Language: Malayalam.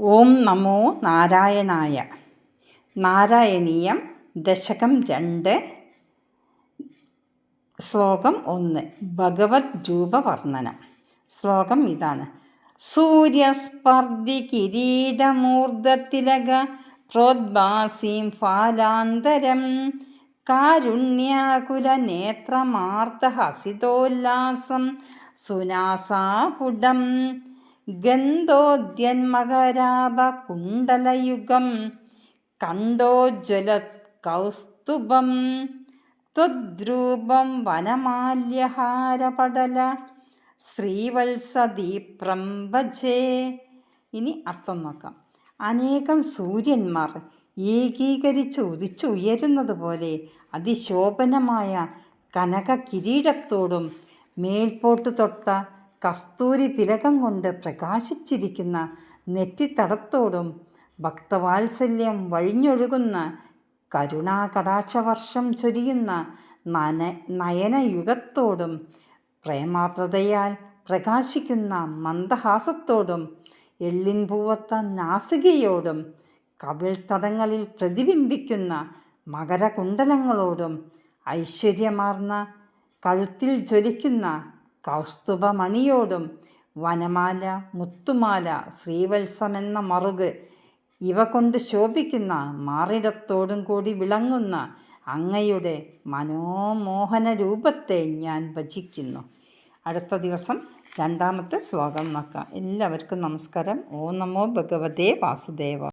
ഓം നമോ നാരായണായ. നാരായണീയം ദശകം 2 ശ്ലോകം 1 ഭഗവത് രൂപവർണ്ണനം. ശ്ലോകം ഇതാണ്: സൂര്യസ്പർദ്ധി കിരീടമൂർധതിലക പ്രോദ്ഭാസീം ഫാലാന്തരം കാരുണ്യാകുലനേത്രമാർദ്ദഹസിതോല്ലാസം സുനാസാപുടം ഗന്ധോദ്യന്മകരാഭകുണ്ടലയുഗം കണ്ഠോജ്വലത്കൗസ്തുഭം ത്വദ്രൂപം വനമാല്യഹാരപടല ശ്രീവത്സദീപ്രം ഭജേ. ഇനി അർത്ഥം നോക്കാം. അനേകം സൂര്യന്മാർ ഏകീകരിച്ച് ഉദിച്ചുയരുന്നത് പോലെ അതിശോഭനമായ കനക കിരീടത്തോടും മേൽപോട്ട് തൊട്ട കസ്തൂരി തിലകം കൊണ്ട് പ്രകാശിച്ചിരിക്കുന്ന നെറ്റിത്തടത്തോടും ഭക്തവാത്സല്യം വഴിഞ്ഞൊഴുകുന്ന കരുണാകടാക്ഷവർഷം ചൊരിയുന്ന നയനയുഗത്തോടും പ്രേമാർദ്രതയാൽ പ്രകാശിക്കുന്ന മന്ദഹാസത്തോടും എള്ളിൻ പൂവത്ത നാസികയോടും കവിൾത്തടങ്ങളിൽ പ്രതിബിംബിക്കുന്ന മകരകുണ്ടലങ്ങളോടും ഐശ്വര്യമാർന്ന കഴുത്തിൽ ജ്വലിക്കുന്ന കൗസ്തുഭമണിയോടും വനമാല, മുത്തുമാല, ശ്രീവത്സമെന്ന മറുക് ഇവ കൊണ്ട് ശോഭിക്കുന്ന മാറിടത്തോടും കൂടി വിളങ്ങുന്ന അങ്ങയുടെ മനോമോഹന രൂപത്തെ ഞാൻ ഭജിക്കുന്നു. അടുത്ത ദിവസം 2ാമത്തെ ശ്ലോകം നോക്കാം. എല്ലാവർക്കും നമസ്കാരം. ഓം നമോ ഭഗവതേ വാസുദേവ.